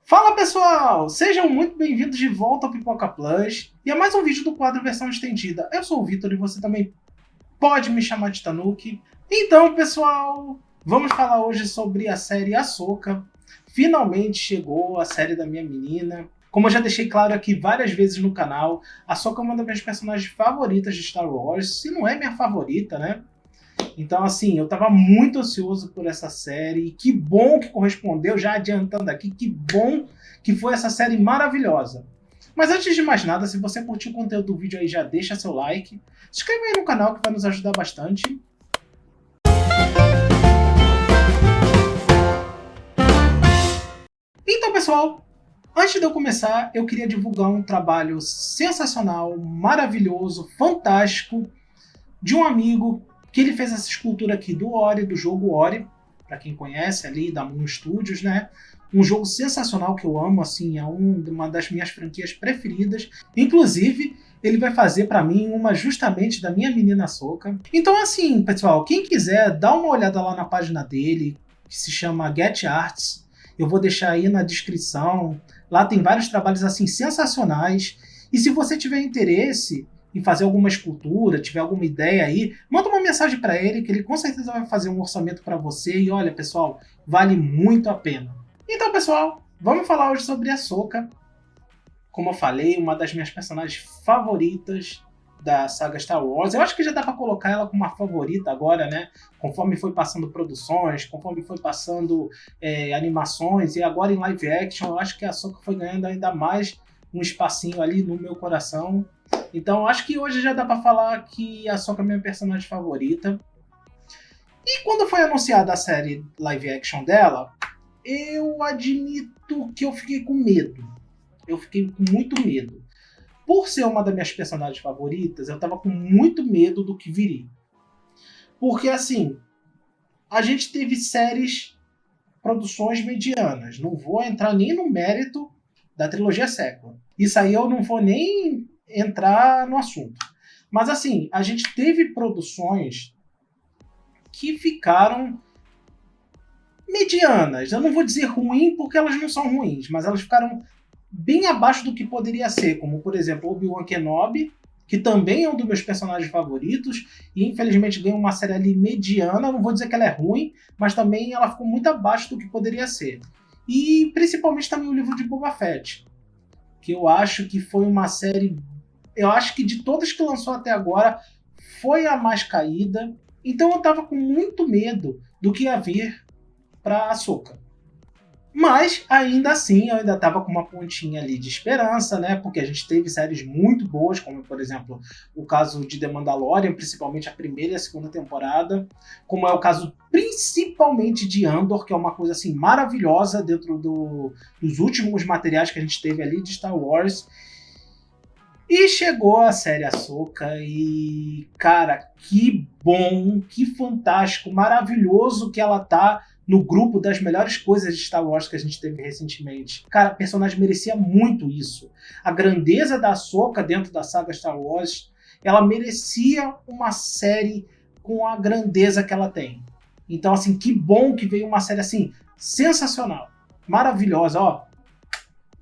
Fala pessoal, sejam muito bem-vindos de volta ao Pipoca Plus e a mais um vídeo do quadro versão estendida. Eu sou o Vitor e você também pode me chamar de Tanuki. Então pessoal, vamos falar hoje sobre a série Ahsoka. Finalmente chegou a série da minha menina. Como eu já deixei claro aqui várias vezes no canal, Ahsoka é uma das minhas personagens favoritas de Star Wars, se não é minha favorita, né? Então, assim, eu tava muito ansioso por essa série. Que bom que correspondeu, já adiantando aqui, que bom que foi essa série maravilhosa. Mas antes de mais nada, se você curtiu o conteúdo do vídeo aí, já deixa seu like. Se inscreve aí no canal que vai nos ajudar bastante. Então, pessoal, antes de eu começar, eu queria divulgar um trabalho sensacional, maravilhoso, fantástico, de um amigo que ele fez essa escultura aqui do Ori, do jogo Ori, para quem conhece ali, da Moon Studios, né? Um jogo sensacional que eu amo, assim, é uma das minhas franquias preferidas. Inclusive, ele vai fazer para mim uma justamente da minha menina Ahsoka. Então, assim, pessoal, quem quiser, dá uma olhada lá na página dele, que se chama Get Arts. Eu vou deixar aí na descrição. Lá tem vários trabalhos, assim, sensacionais. E se você tiver interesse em fazer alguma escultura, tiver alguma ideia aí, manda uma mensagem para ele que ele com certeza vai fazer um orçamento para você e olha, pessoal, vale muito a pena. Então, pessoal, vamos falar hoje sobre a Ahsoka. Como eu falei, uma das minhas personagens favoritas da saga Star Wars. Eu acho que já dá para colocar ela como uma favorita agora, né? Conforme foi passando produções, conforme foi passando animações e agora em live action, eu acho que a Ahsoka foi ganhando ainda mais um espacinho ali no meu coração. Então acho que hoje já dá pra falar que a Ahsoka é minha personagem favorita. E quando foi anunciada a série live action dela, eu admito que eu fiquei com medo. Eu fiquei com muito medo. Por ser uma das minhas personagens favoritas, eu tava com muito medo do que viria. Porque assim, a gente teve séries, produções medianas. Não vou entrar nem no mérito da trilogia sequel. Isso aí eu não vou nem entrar no assunto. Mas assim, a gente teve produções que ficaram medianas. Eu não vou dizer ruim porque elas não são ruins, mas elas ficaram bem abaixo do que poderia ser, como por exemplo Obi-Wan Kenobi, que também é um dos meus personagens favoritos e infelizmente ganhou uma série ali mediana. Não vou dizer que ela é ruim, mas também ela ficou muito abaixo do que poderia ser. E principalmente também o livro de Boba Fett, que eu acho que foi uma série, eu acho que de todas que lançou até agora, foi a mais caída. Então eu tava com muito medo do que ia vir pra Ahsoka. Mas, ainda assim, eu ainda tava com uma pontinha ali de esperança, né? Porque a gente teve séries muito boas, como, por exemplo, o caso de The Mandalorian, principalmente a primeira e a segunda temporada. Como é o caso, principalmente, de Andor, que é uma coisa, assim, maravilhosa dentro dos últimos materiais que a gente teve ali de Star Wars. E chegou a série Ahsoka e, cara, que bom, que fantástico, maravilhoso que ela tá no grupo das melhores coisas de Star Wars que a gente teve recentemente. Cara, a personagem merecia muito isso. A grandeza da Ahsoka dentro da saga Star Wars, ela merecia uma série com a grandeza que ela tem. Então, assim, que bom que veio uma série, assim, sensacional, maravilhosa, ó,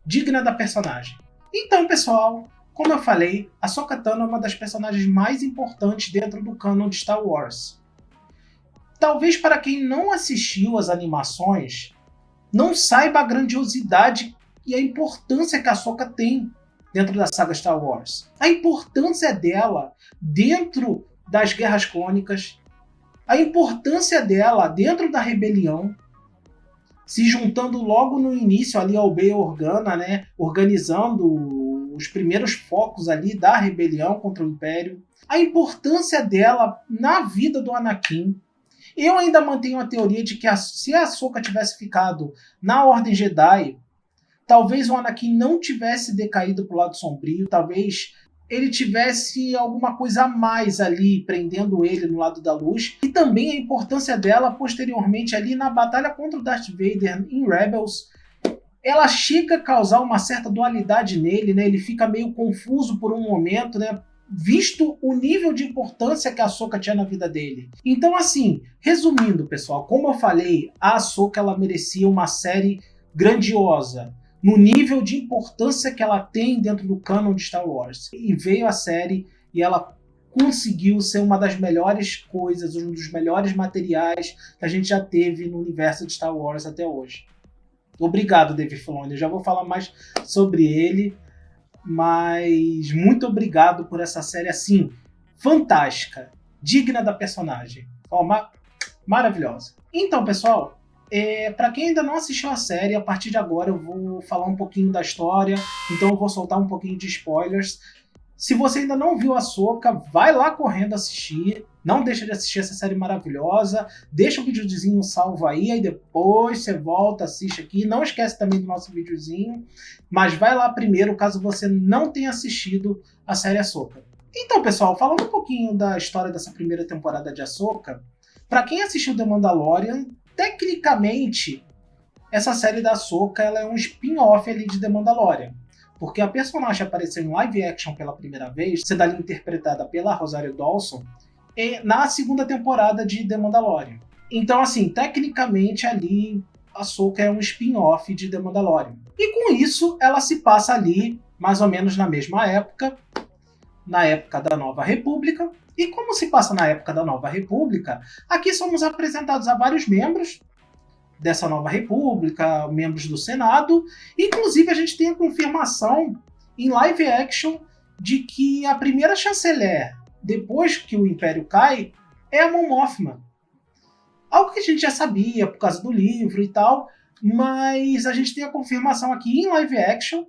digna da personagem. Então, pessoal, como eu falei, Ahsoka Tano é uma das personagens mais importantes dentro do canon de Star Wars. Talvez para quem não assistiu às animações, não saiba a grandiosidade e a importância que a Ahsoka tem dentro da saga Star Wars. A importância dela dentro das Guerras Clônicas, a importância dela dentro da rebelião, se juntando logo no início ali ao Bail Organa, né, organizando os primeiros focos ali da rebelião contra o Império, a importância dela na vida do Anakin. Eu ainda mantenho a teoria de que se a Ahsoka tivesse ficado na Ordem Jedi, talvez o Anakin não tivesse decaído para o lado sombrio, talvez ele tivesse alguma coisa a mais ali, prendendo ele no lado da luz. E também a importância dela posteriormente ali na batalha contra o Darth Vader em Rebels. Ela chega a causar uma certa dualidade nele, né? Ele fica meio confuso por um momento, né? Visto o nível de importância que a Ahsoka tinha na vida dele. Então, assim, resumindo, pessoal, como eu falei, a Ahsoka ela merecia uma série grandiosa, no nível de importância que ela tem dentro do canon de Star Wars. E veio a série e ela conseguiu ser uma das melhores coisas, um dos melhores materiais que a gente já teve no universo de Star Wars até hoje. Obrigado, Dave Filoni. Eu já vou falar mais sobre ele, mas muito obrigado por essa série assim, fantástica, digna da personagem. Maravilhosa. Então, pessoal, para quem ainda não assistiu a série, a partir de agora eu vou falar um pouquinho da história, então eu vou soltar um pouquinho de spoilers. Se você ainda não viu Ahsoka, vai lá correndo assistir. Não deixa de assistir essa série maravilhosa. Deixa o videozinho salvo aí depois você volta, assiste aqui. Não esquece também do nosso videozinho. Mas vai lá primeiro, caso você não tenha assistido a série Ahsoka. Então, pessoal, falando um pouquinho da história dessa primeira temporada de Ahsoka, para quem assistiu The Mandalorian, tecnicamente, essa série da Ahsoka ela é um spin-off ali de The Mandalorian. Porque a personagem apareceu em live action pela primeira vez, sendo ali interpretada pela Rosario Dawson, na segunda temporada de The Mandalorian. Então, assim, tecnicamente ali, Ahsoka é um spin-off de The Mandalorian. E com isso, ela se passa ali, mais ou menos na mesma época, na época da Nova República. E como se passa na época da Nova República, aqui somos apresentados a vários membros dessa Nova República, membros do Senado. Inclusive, a gente tem a confirmação em live action de que a primeira chanceler, depois que o Império cai, é a Mon Mothma. Algo que a gente já sabia por causa do livro e tal, mas a gente tem a confirmação aqui em live action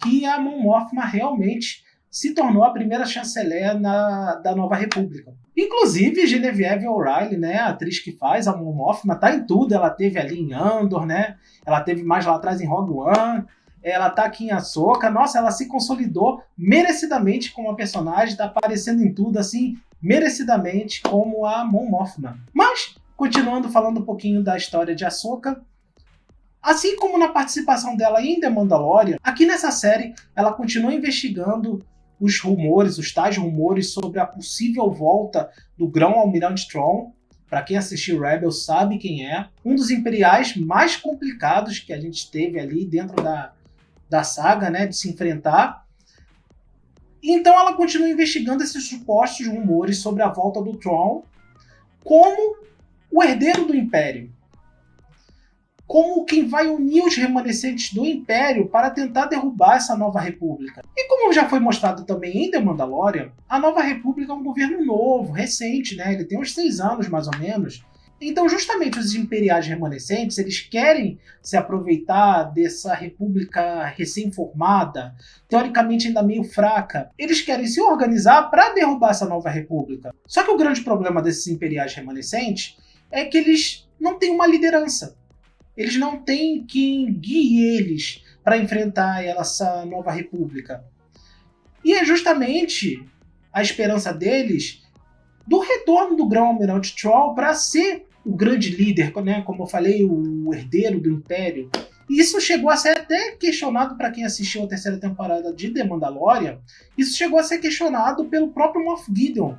que a Mon Mothma realmente se tornou a primeira chanceler da Nova República. Inclusive, Genevieve O'Reilly, né, a atriz que faz a Mon Mothma, tá em tudo. Ela teve ali em Andor, né? Ela teve mais lá atrás em Rogue One. Ela tá aqui em Ahsoka. Nossa, ela se consolidou merecidamente como a personagem, tá aparecendo em tudo, assim, merecidamente como a Mon Mothma. Mas, continuando falando um pouquinho da história de Ahsoka, assim como na participação dela em The Mandalorian, aqui nessa série ela continua investigando os rumores, os tais rumores sobre a possível volta do Grão-Almirante Thrawn. Para quem assistiu Rebels sabe quem é. Um dos imperiais mais complicados que a gente teve ali dentro da saga, né, de se enfrentar. Então ela continua investigando esses supostos rumores sobre a volta do Thrawn como o herdeiro do Império. Como quem vai unir os remanescentes do Império para tentar derrubar essa Nova República. E como já foi mostrado também em The Mandalorian, a Nova República é um governo novo, recente, né? Ele tem uns 6 anos mais ou menos. Então justamente os imperiais remanescentes, eles querem se aproveitar dessa república recém-formada, teoricamente ainda meio fraca. Eles querem se organizar para derrubar essa Nova República. Só que o grande problema desses imperiais remanescentes é que eles não têm uma liderança. Eles não têm quem guie eles para enfrentar essa Nova República. E é justamente a esperança deles do retorno do Grão-Almirante Thrawn para ser o grande líder, né? Como eu falei, o herdeiro do Império. E isso chegou a ser até questionado para quem assistiu a terceira temporada de The Mandalorian. Isso chegou a ser questionado pelo próprio Moff Gideon,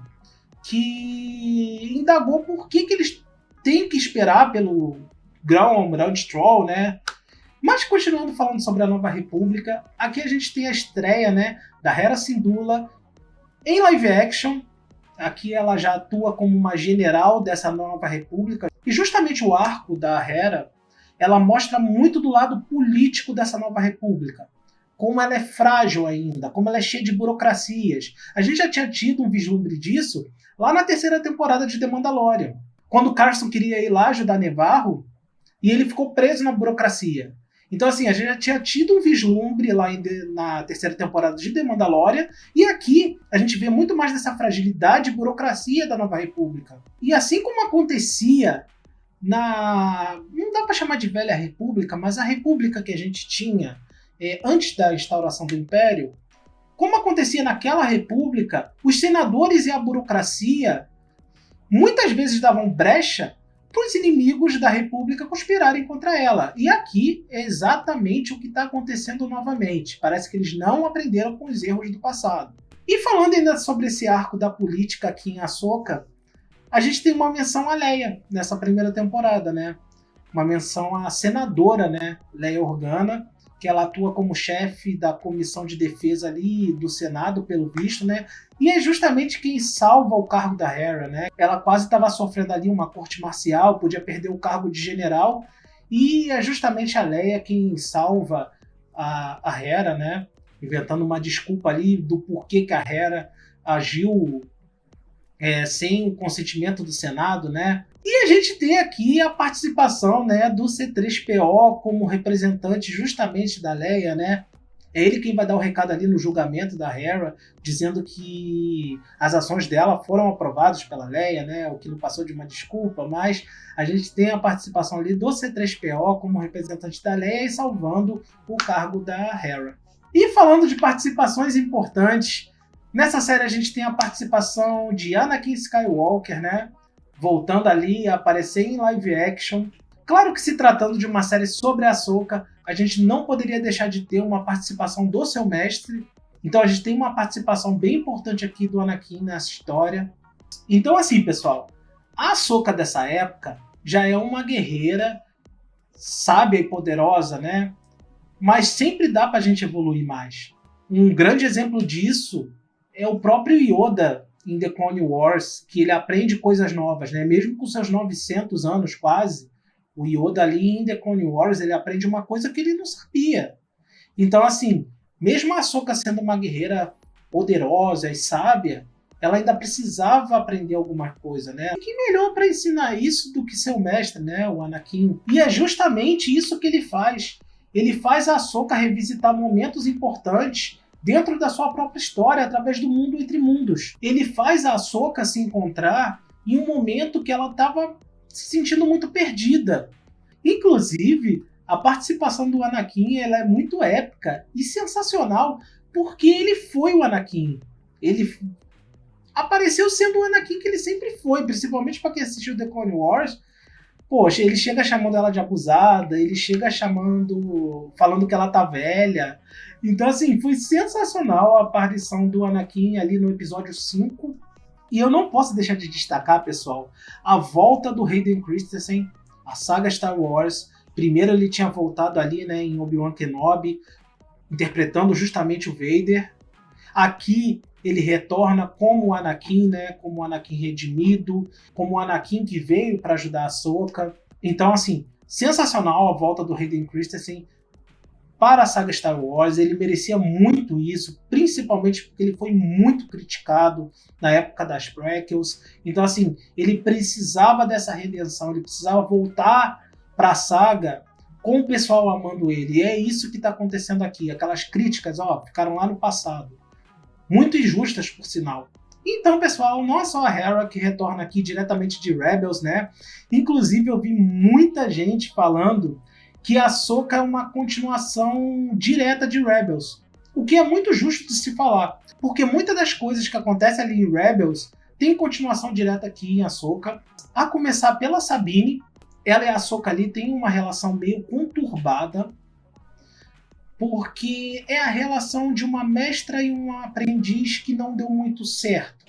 que indagou por que eles têm que esperar pelo Grão-Almirante Thrawn, né? Mas continuando falando sobre a Nova República, aqui a gente tem a estreia, né, da Hera Syndulla em live action. Aqui ela já atua como uma general dessa Nova República. E justamente o arco da Hera, ela mostra muito do lado político dessa Nova República. Como ela é frágil ainda, como ela é cheia de burocracias. A gente já tinha tido um vislumbre disso lá na terceira temporada de The Mandalorian. Quando o Carson queria ir lá ajudar Nevarro, e ele ficou preso na burocracia. Então, assim, a gente já tinha tido um vislumbre lá na terceira temporada de The Mandalorian, e aqui a gente vê muito mais dessa fragilidade e burocracia da Nova República. E assim como acontecia não dá para chamar de Velha República, mas a República que a gente tinha antes da instauração do Império, como acontecia naquela República, os senadores e a burocracia muitas vezes davam brecha para os inimigos da República conspirarem contra ela. E aqui é exatamente o que está acontecendo novamente. Parece que eles não aprenderam com os erros do passado. E falando ainda sobre esse arco da política aqui em Ahsoka, a gente tem uma menção a Leia nessa primeira temporada, né? Uma menção à senadora, né? Leia Organa, que ela atua como chefe da comissão de defesa ali do Senado, pelo visto, né? E é justamente quem salva o cargo da Hera, né? Ela quase estava sofrendo ali uma corte marcial, podia perder o cargo de general, e é justamente a Leia quem salva a Hera, né? Inventando uma desculpa ali do porquê que a Hera agiu sem o consentimento do Senado, né? E a gente tem aqui a participação, né, do C3PO como representante justamente da Leia, né? É ele quem vai dar o recado ali no julgamento da Hera, dizendo que as ações dela foram aprovadas pela Leia, né? O que não passou de uma desculpa, mas a gente tem a participação ali do C3PO como representante da Leia e salvando o cargo da Hera. E falando de participações importantes, nessa série a gente tem a participação de Anakin Skywalker, né? Voltando ali a aparecer em live action. Claro que se tratando de uma série sobre a Ahsoka, a gente não poderia deixar de ter uma participação do seu mestre. Então a gente tem uma participação bem importante aqui do Anakin nessa história. Então assim, pessoal, a Ahsoka dessa época já é uma guerreira sábia e poderosa, né? Mas sempre dá pra gente evoluir mais. Um grande exemplo disso é o próprio Yoda em The Clone Wars, que ele aprende coisas novas, né? Mesmo com seus 900 anos quase, o Yoda ali em The Clone Wars, ele aprende uma coisa que ele não sabia. Então, assim, mesmo a Ahsoka sendo uma guerreira poderosa e sábia, ela ainda precisava aprender alguma coisa, né? E que melhor para ensinar isso do que seu mestre, né? O Anakin. E é justamente isso que ele faz. Ele faz a Ahsoka revisitar momentos importantes dentro da sua própria história, através do mundo entre mundos. Ele faz a Ahsoka se encontrar em um momento que ela estava se sentindo muito perdida. Inclusive, a participação do Anakin ela é muito épica e sensacional, porque ele foi o Anakin. Ele apareceu sendo o Anakin que ele sempre foi, principalmente para quem assistiu The Clone Wars. Poxa, ele chega chamando ela de abusada, ele chega falando que ela tá velha. Então, assim, foi sensacional a aparição do Anakin ali no episódio 5. E eu não posso deixar de destacar, pessoal, a volta do Hayden Christensen, a saga Star Wars. Primeiro ele tinha voltado ali, né, em Obi-Wan Kenobi, interpretando justamente o Vader. Aqui ele retorna como o Anakin, né, como o Anakin redimido, como o Anakin que veio para ajudar a Ahsoka. Então, assim, sensacional a volta do Hayden Christensen para a saga Star Wars. Ele merecia muito isso, principalmente porque ele foi muito criticado na época das prequels. Então, assim, ele precisava dessa redenção, ele precisava voltar para a saga com o pessoal amando ele. E é isso que está acontecendo aqui. Aquelas críticas, ficaram lá no passado. Muito injustas, por sinal. Então, pessoal, não é só a Hera que retorna aqui diretamente de Rebels, né? Inclusive, eu vi muita gente falando que a Ahsoka é uma continuação direta de Rebels. O que é muito justo de se falar, porque muitas das coisas que acontecem ali em Rebels tem continuação direta aqui em Ahsoka. A começar pela Sabine, ela e a Ahsoka ali têm uma relação meio conturbada, porque é a relação de uma mestra e um aprendiz que não deu muito certo.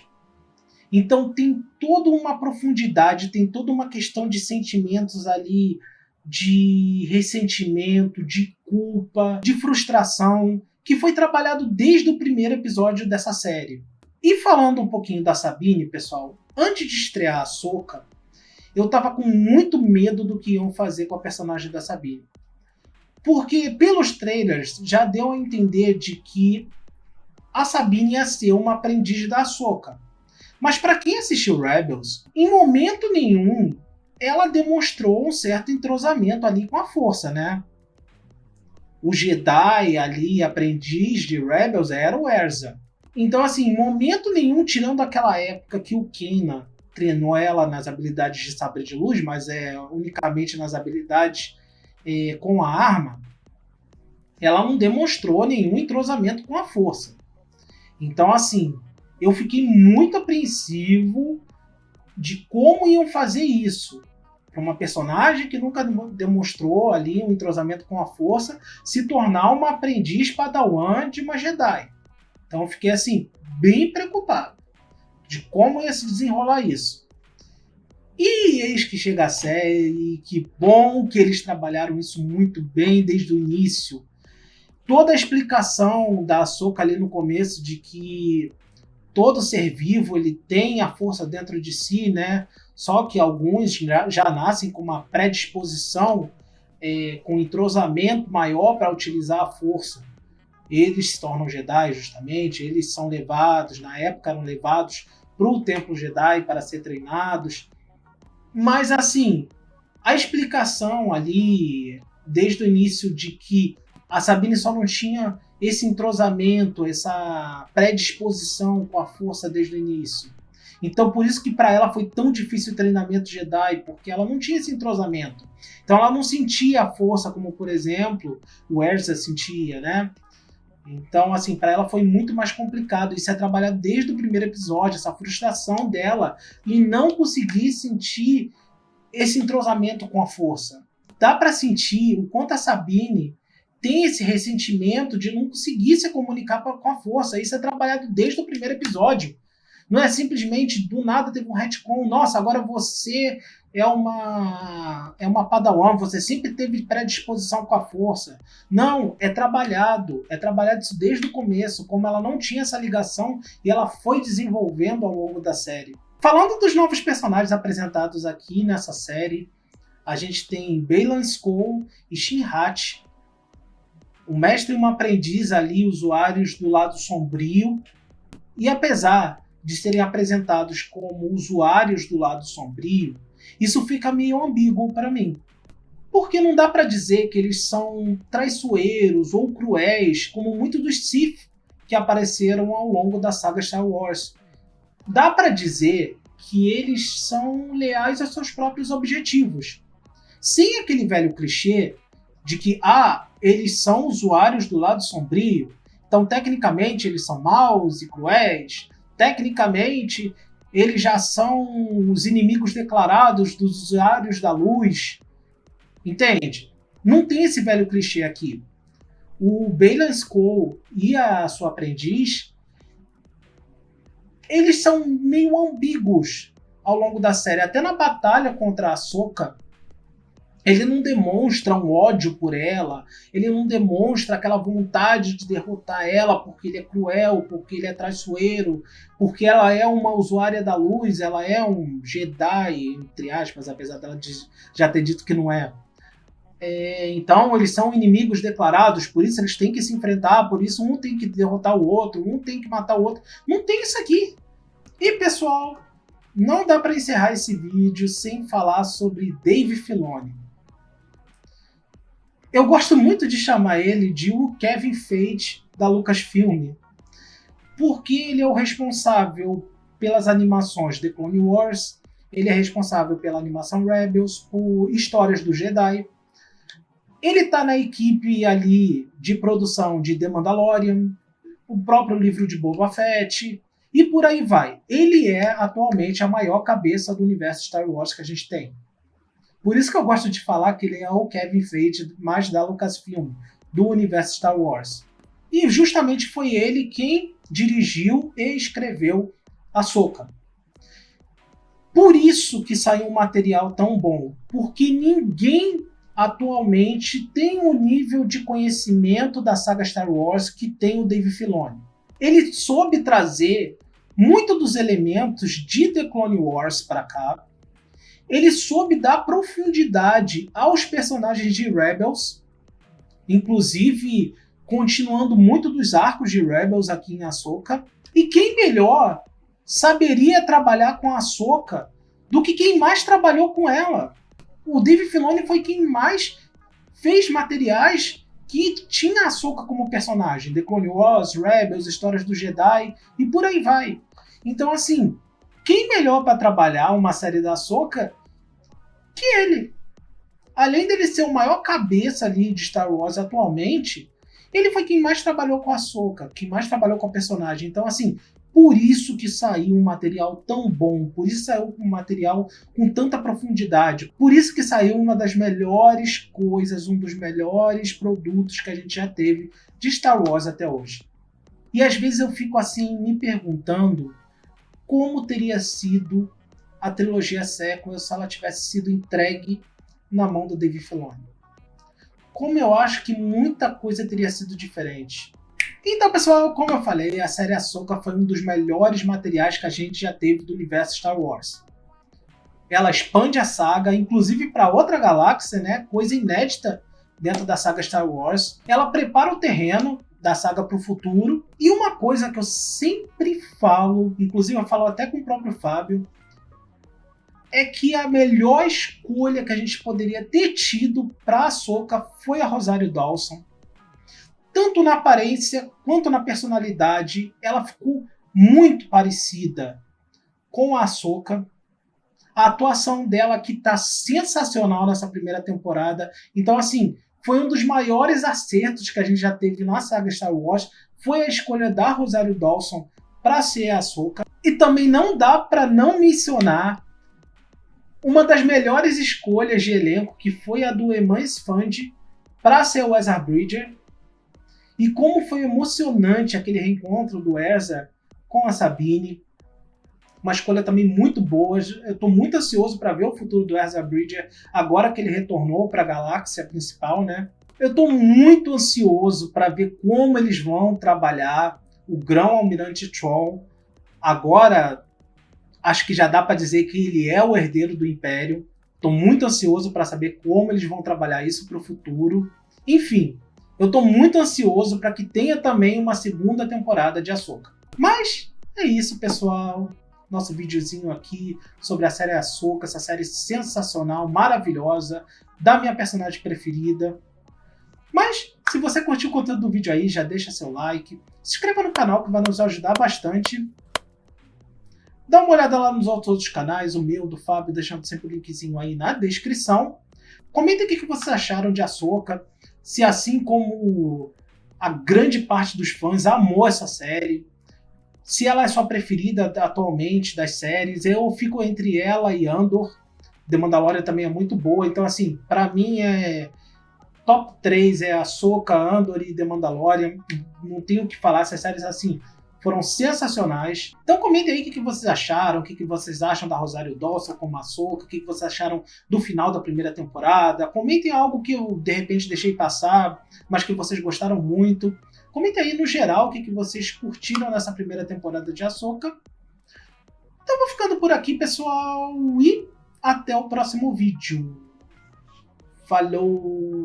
Então tem toda uma profundidade, tem toda uma questão de sentimentos ali, de ressentimento, de culpa, de frustração, que foi trabalhado desde o primeiro episódio dessa série. E falando um pouquinho da Sabine, pessoal, antes de estrear a Ahsoka, eu tava com muito medo do que iam fazer com a personagem da Sabine. Porque pelos trailers já deu a entender de que a Sabine ia ser uma aprendiz da Ahsoka. Mas para quem assistiu Rebels, em momento nenhum ela demonstrou um certo entrosamento ali com a força, né? O Jedi ali, aprendiz de Rebels, era o Erza. Então, assim, em momento nenhum, tirando aquela época que o Kanan treinou ela nas habilidades de sabre de luz, mas unicamente nas habilidades com a arma, ela não demonstrou nenhum entrosamento com a força. Então, assim, eu fiquei muito apreensivo de como iam fazer isso. Para uma personagem que nunca demonstrou ali um entrosamento com a força, se tornar uma aprendiz padawan de uma Jedi. Então eu fiquei, assim, bem preocupado de como ia se desenrolar isso. E eis que chega a série, que bom que eles trabalharam isso muito bem desde o início. Toda a explicação da Ahsoka ali no começo de que todo ser vivo ele tem a força dentro de si, né? Só que alguns já nascem com uma predisposição, com entrosamento maior para utilizar a força. Eles se tornam Jedi justamente, eles são levados, na época eram levados para o Templo Jedi para ser treinados. Mas assim, a explicação ali, desde o início, de que a Sabine só não tinha esse entrosamento, essa predisposição com a força desde o início. Então, por isso que para ela foi tão difícil o treinamento Jedi, porque ela não tinha esse entrosamento. Então, ela não sentia a força como, por exemplo, o Erza sentia, né? Então, assim, para ela foi muito mais complicado. Isso é trabalhado desde o primeiro episódio, essa frustração dela em não conseguir sentir esse entrosamento com a força. Dá para sentir o quanto a Sabine tem esse ressentimento de não conseguir se comunicar com a força. Isso é trabalhado desde o primeiro episódio. Não é simplesmente do nada teve um retcon. Nossa, agora você é uma Padawan, você sempre teve predisposição com a força. Não, é trabalhado isso desde o começo, como ela não tinha essa ligação e ela foi desenvolvendo ao longo da série. Falando dos novos personagens apresentados aqui nessa série, a gente tem Baylan Skoll e Shin Hatch, um mestre e uma aprendiz ali, usuários do lado sombrio, e apesar de serem apresentados como usuários do lado sombrio, isso fica meio ambíguo para mim. Porque não dá para dizer que eles são traiçoeiros ou cruéis, como muitos dos Sith que apareceram ao longo da saga Star Wars. Dá para dizer que eles são leais aos seus próprios objetivos. Sem aquele velho clichê de que, eles são usuários do lado sombrio, então tecnicamente eles são maus e cruéis, tecnicamente eles já são os inimigos declarados dos usuários da luz. Entende? Não tem esse velho clichê aqui. O Baylan Skoll e a sua aprendiz, eles são meio ambíguos ao longo da série. Até na batalha contra a Ahsoka, ele não demonstra um ódio por ela, ele não demonstra aquela vontade de derrotar ela porque ele é cruel, porque ele é traiçoeiro, porque ela é uma usuária da luz, ela é um Jedi, entre aspas, apesar dela já ter dito que não é. Então eles são inimigos declarados, por isso eles têm que se enfrentar, por isso um tem que derrotar o outro, um tem que matar o outro. Não tem isso aqui. E pessoal, não dá para encerrar esse vídeo sem falar sobre Dave Filoni. Eu gosto muito de chamar ele de o Kevin Feige da Lucasfilm, porque ele é o responsável pelas animações The Clone Wars, ele é responsável pela animação Rebels, por histórias do Jedi. Ele está na equipe ali de produção de The Mandalorian, o próprio livro de Boba Fett, e por aí vai. Ele é atualmente a maior cabeça do universo Star Wars que a gente tem. Por isso que eu gosto de falar que ele é o Kevin Feige mais da Lucasfilm, do universo Star Wars. E justamente foi ele quem dirigiu e escreveu Ahsoka. Por isso que saiu um material tão bom, porque ninguém atualmente tem o nível de conhecimento da saga Star Wars que tem o Dave Filoni. Ele soube trazer muito dos elementos de The Clone Wars para cá. Ele soube dar profundidade aos personagens de Rebels, inclusive continuando muito dos arcos de Rebels aqui em Ahsoka. E quem melhor saberia trabalhar com a Ahsoka do que quem mais trabalhou com ela? O Dave Filoni foi quem mais fez materiais que tinha a Ahsoka como personagem. The Clone Wars, Rebels, Histórias do Jedi e por aí vai. Então, assim, quem melhor para trabalhar uma série da Ahsoka que ele? Além dele ser o maior cabeça ali de Star Wars atualmente, ele foi quem mais trabalhou com a Ahsoka, quem mais trabalhou com a personagem. Então, assim, por isso que saiu um material tão bom, por isso saiu um material com tanta profundidade, por isso que saiu uma das melhores coisas, um dos melhores produtos que a gente já teve de Star Wars até hoje. E às vezes eu fico assim me perguntando como teria sido a trilogia sequel se ela tivesse sido entregue na mão do Dave Filoni. como eu acho que muita coisa teria sido diferente. Então, pessoal, como eu falei, a série Ahsoka foi um dos melhores materiais que a gente já teve do universo Star Wars. Ela expande a saga, inclusive para outra galáxia, né? Coisa inédita dentro da saga Star Wars. Ela prepara o terreno da saga para o futuro. E uma coisa que eu sempre falo, inclusive eu falo até com o próprio Fábio, é que a melhor escolha que a gente poderia ter tido para Ahsoka foi a Rosário Dawson. Tanto na aparência quanto na personalidade, ela ficou muito parecida com a Ahsoka. A atuação dela que tá sensacional nessa primeira temporada. Então, assim, foi um dos maiores acertos que a gente já teve na saga Star Wars. Foi a escolha da Rosário Dawson para ser a Ahsoka. E também não dá para não mencionar uma das melhores escolhas de elenco, que foi a do Eman Sfandi para ser o Ezra Bridger. E como foi emocionante aquele reencontro do Ezra com a Sabine. Uma escolha também muito boa. Eu estou muito ansioso para ver o futuro do Ezra Bridger agora que ele retornou para a galáxia principal, né? Eu estou muito ansioso para ver como eles vão trabalhar o Grão-Almirante Thrawn. Agora, acho que já dá para dizer que ele é o herdeiro do Império. Estou muito ansioso para saber como eles vão trabalhar isso para o futuro. Enfim, eu estou muito ansioso para que tenha também uma segunda temporada de Ahsoka. Mas é isso, pessoal. Nosso videozinho aqui sobre a série Ahsoka, essa série sensacional, maravilhosa, da minha personagem preferida. Mas, se você curtiu o conteúdo do vídeo aí, já deixa seu like, se inscreva no canal que vai nos ajudar bastante. Dá uma olhada lá nos outros canais, o meu, do Fábio, deixando sempre o linkzinho aí na descrição. Comentem o que vocês acharam de Ahsoka, se assim como a grande parte dos fãs amou essa série, se ela é sua preferida atualmente das séries. Eu fico entre ela e Andor. The Mandalorian também é muito boa, então assim, pra mim é top 3 é Ahsoka, Andor e The Mandalorian. Não tenho o que falar, essas séries assim foram sensacionais. Então comentem aí o que vocês acharam, o que vocês acham da Rosário Dawson como Ahsoka, o que vocês acharam do final da primeira temporada. Comentem algo que eu de repente deixei passar, mas que vocês gostaram muito. Comentem aí no geral o que vocês curtiram nessa primeira temporada de Ahsoka. Então eu vou ficando por aqui, pessoal, e até o próximo vídeo. Falou!